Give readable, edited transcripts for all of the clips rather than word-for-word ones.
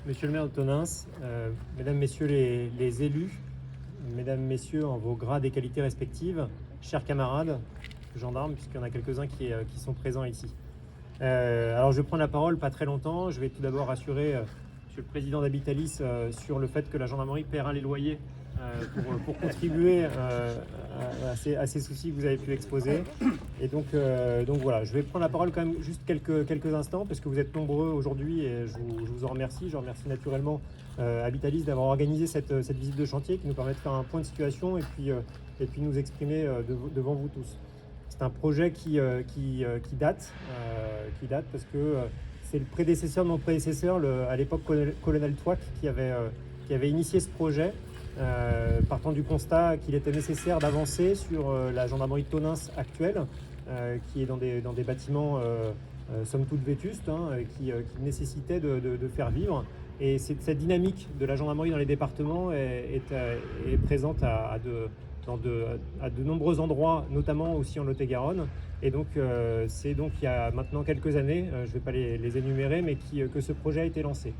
Monsieur le maire de Tonneins, mesdames, messieurs les élus, mesdames, messieurs en vos grades et qualités respectives, chers camarades, gendarmes, puisqu'il y en a quelques-uns qui sont présents ici. Alors je vais prendre la parole pas très longtemps. Je vais tout d'abord rassurer monsieur le président d'Habitalis sur le fait que la gendarmerie paiera les loyers pour contribuer à ces soucis que vous avez pu exposer. Et donc voilà, je vais prendre la parole quand même juste quelques instants parce que vous êtes nombreux aujourd'hui et je vous en remercie. Je remercie naturellement Habitalis d'avoir organisé cette visite de chantier qui nous permet de faire un point de situation et puis nous exprimer devant vous tous. C'est un projet qui date parce que c'est le prédécesseur de mon prédécesseur, à l'époque colonel Touac, qui avait initié ce projet, partant du constat qu'il était nécessaire d'avancer sur la gendarmerie de Tonneins actuelle, qui est dans des bâtiments somme toute vétustes, qui nécessitaient de faire vivre. Et cette dynamique de la gendarmerie dans les départements est présente dans de nombreux endroits, notamment aussi en Lot-et-Garonne. Et donc, c'est donc il y a maintenant quelques années, je ne vais pas les énumérer, mais que ce projet a été lancé.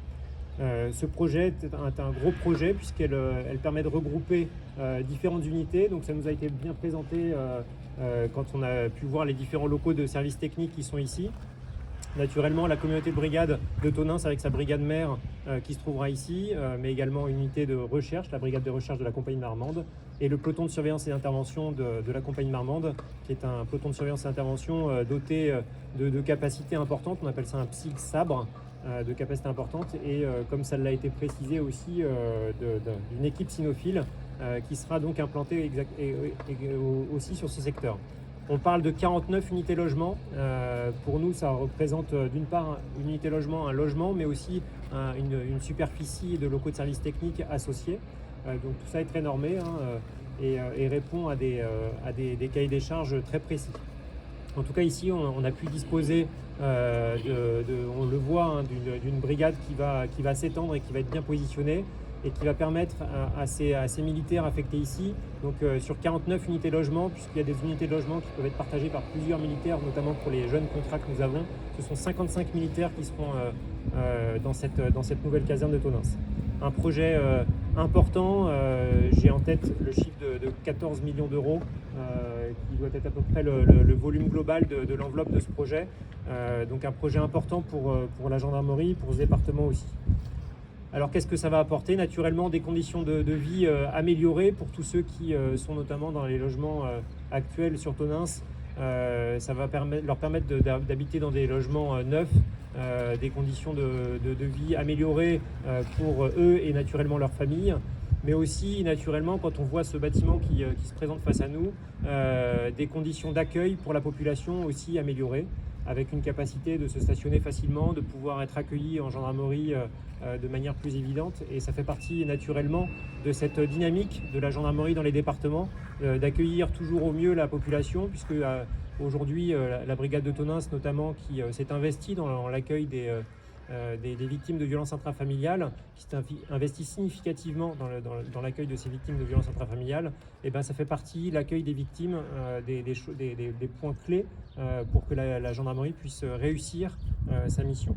Ce projet est un gros projet puisqu'elle permet de regrouper différentes unités. Donc ça nous a été bien présenté quand on a pu voir les différents locaux de services techniques qui sont ici. Naturellement, la communauté de brigade de Tonneins avec sa brigade mère qui se trouvera ici, mais également une unité de recherche, la brigade de recherche de la compagnie marmande, et le peloton de surveillance et d'intervention de la compagnie marmande, qui est un peloton de surveillance et d'intervention doté de capacités importantes. On appelle ça un PSIG sabre, de capacité importante, et comme ça l'a été précisé aussi, d'une équipe cynophile qui sera donc implantée aussi sur ce secteur. On parle de 49 unités logement. Pour nous, ça représente d'une part une unité logement, un logement, mais aussi une superficie de locaux de services techniques associés. Donc tout ça est très normé et répond à des cahiers des charges très précis. En tout cas, ici, on a pu disposer, on le voit, d'une brigade qui va s'étendre et qui va être bien positionnée et qui va permettre à ces militaires affectés ici, donc sur 49 unités de logement, puisqu'il y a des unités de logement qui peuvent être partagées par plusieurs militaires, notamment pour les jeunes contrats que nous avons. Ce sont 55 militaires qui seront dans cette nouvelle caserne de Tonneins. Un projet important, j'ai en tête le chiffre de 14 millions d'euros, qui doit être à peu près le volume global de l'enveloppe de ce projet. Donc un projet important pour la gendarmerie, pour ce département aussi. Alors qu'est-ce que ça va apporter? Naturellement des conditions de vie améliorées pour tous ceux qui sont notamment dans les logements actuels sur Tonneins. Ça va leur permettre d'habiter dans des logements neufs, des conditions de vie améliorées pour eux et naturellement leur famille. Mais aussi naturellement quand on voit ce bâtiment qui se présente face à nous, des conditions d'accueil pour la population aussi améliorées, avec une capacité de se stationner facilement, de pouvoir être accueilli en gendarmerie de manière plus évidente. Et ça fait partie naturellement de cette dynamique de la gendarmerie dans les départements, d'accueillir toujours au mieux la population, puisque aujourd'hui la brigade de Tonneins notamment qui s'est investie dans l'accueil des victimes de violences intrafamiliales, qui s'est investi significativement dans l'accueil de ces victimes de violences intrafamiliales, et ben ça fait partie, l'accueil des victimes, des points clés pour que la gendarmerie puisse réussir sa mission.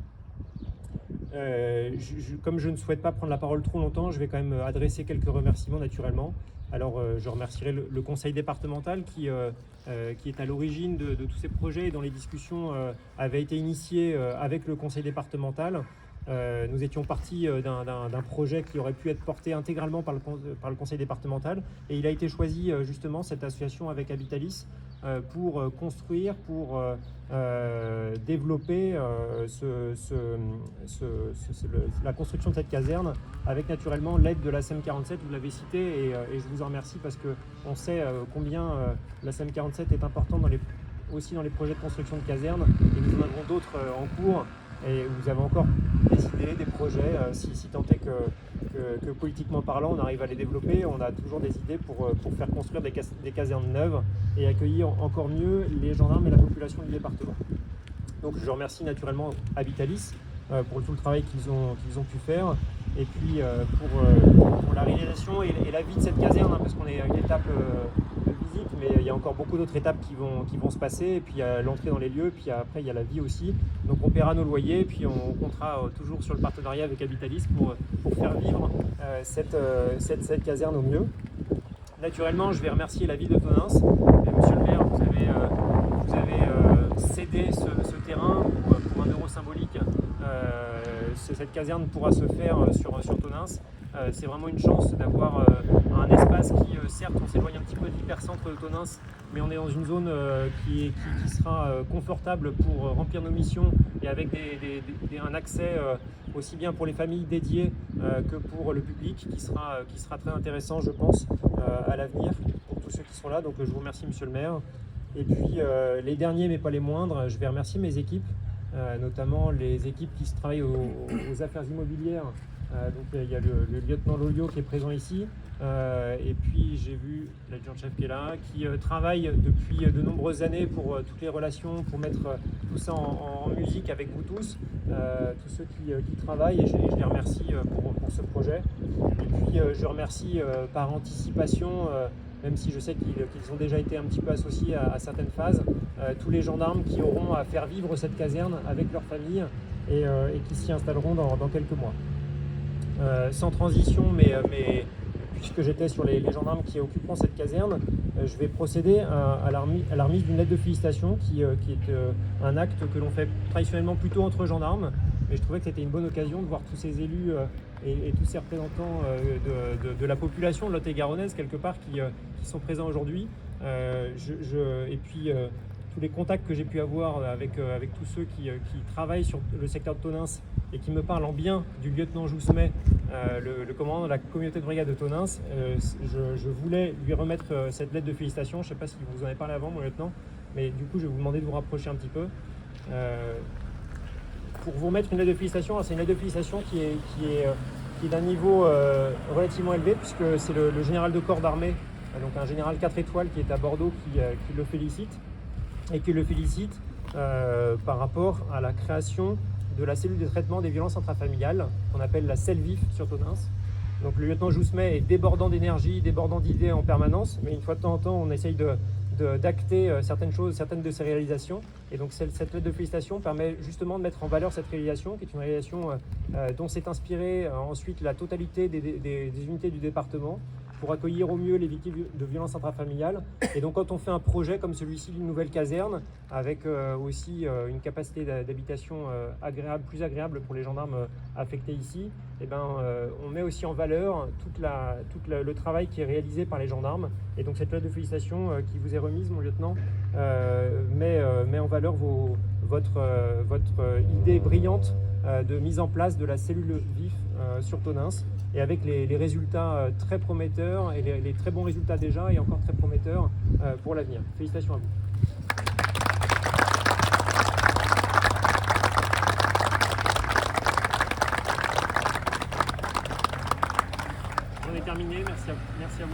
Comme je ne souhaite pas prendre la parole trop longtemps, je vais quand même adresser quelques remerciements naturellement. Alors je remercierai le conseil départemental qui est à l'origine de tous ces projets et dont les discussions avaient été initiées avec le conseil départemental. Nous étions partis d'un projet qui aurait pu être porté intégralement par le conseil départemental, et il a été choisi justement cette association avec Habitalis pour construire, pour développer la construction de cette caserne, avec naturellement l'aide de la SEM47, vous l'avez cité, et je vous en remercie parce qu'on sait combien la SEM47 est importante aussi dans les projets de construction de casernes, et nous en avons d'autres en cours. Et vous avez encore des idées, des projets, si tant est que politiquement parlant, on arrive à les développer. On a toujours des idées pour faire construire des casernes neuves et accueillir encore mieux les gendarmes et la population du département. Donc je remercie naturellement Habitalis pour tout le travail qu'ils ont pu faire, et puis pour la réalisation et la vie de cette caserne, parce qu'on est à une étape de visite, mais il y a encore beaucoup d'autres étapes qui vont se passer. Et puis il y a l'entrée dans les lieux, puis après il y a la vie aussi. Donc on paiera nos loyers, puis on comptera toujours sur le partenariat avec Habitalis pour faire vivre cette caserne au mieux. Naturellement, je vais remercier la ville de Tonins. Monsieur le maire, vous avez cédé ce terrain pour 1 euro symbolique. Cette caserne pourra se faire sur Tonins. C'est vraiment une chance d'avoir un espace qui, certes, on s'éloigne un petit peu de l'hypercentre de Tonins, mais on est dans une zone qui sera confortable pour remplir nos missions et avec un accès aussi bien pour les familles dédiées que pour le public qui sera très intéressant, je pense, à l'avenir pour tous ceux qui sont là. Donc je vous remercie, monsieur le maire. Et puis les derniers mais pas les moindres, je vais remercier mes équipes, notamment les équipes qui travaillent aux affaires immobilières. Donc il y a le lieutenant Lolio qui est présent ici, et puis j'ai vu l'adjudant-chef qui est là, qui travaille depuis de nombreuses années pour toutes les relations, pour mettre tout ça en musique avec vous tous ceux qui travaillent, et je les remercie pour ce projet. Et puis je remercie par anticipation, même si je sais qu'ils ont déjà été un petit peu associés à certaines phases, tous les gendarmes qui auront à faire vivre cette caserne avec leur famille et qui s'y installeront dans quelques mois. Sans transition, mais puisque j'étais sur les gendarmes qui occuperont cette caserne, je vais procéder à la remise d'une lettre de félicitations qui est un acte que l'on fait traditionnellement plutôt entre gendarmes, mais je trouvais que c'était une bonne occasion de voir tous ces élus et tous ces représentants de la population lot-et-garonnaise quelque part qui sont présents aujourd'hui. Et puis tous les contacts que j'ai pu avoir avec tous ceux qui travaillent sur le secteur de Tonins et qui me parlent en bien du lieutenant Jousmet, le commandant de la communauté de brigade de Tonins. Je voulais lui remettre cette lettre de félicitations. Je ne sais pas si vous en avez parlé avant, mon lieutenant, mais du coup je vais vous demander de vous rapprocher un petit peu. Pour vous remettre une lettre de félicitations, c'est une lettre de félicitations qui est d'un niveau relativement élevé, puisque c'est le général de corps d'armée, donc un général 4 étoiles qui est à Bordeaux, qui le félicite, et qui le félicite par rapport à la création de la cellule de traitement des violences intrafamiliales, qu'on appelle la celle vif sur Tonins. Donc le lieutenant Jousmet est débordant d'énergie, débordant d'idées en permanence, mais une fois de temps en temps, on essaye d'acter certaines choses, certaines de ses réalisations. Et donc cette lettre de félicitations permet justement de mettre en valeur cette réalisation, qui est une réalisation dont s'est inspirée ensuite la totalité des unités du département, pour accueillir au mieux les victimes de violences intrafamiliales. Et donc quand on fait un projet comme celui-ci d'une nouvelle caserne, avec aussi une capacité d'habitation plus agréable pour les gendarmes affectés ici, et on met aussi en valeur tout le travail qui est réalisé par les gendarmes. Et donc cette lettre de félicitations qui vous est remise, mon lieutenant, met en valeur votre idée brillante de mise en place de la cellule vif sur Tonins, et avec les résultats très prometteurs et les très bons résultats déjà et encore très prometteurs pour l'avenir. Félicitations à vous. J'en ai terminé, merci à vous.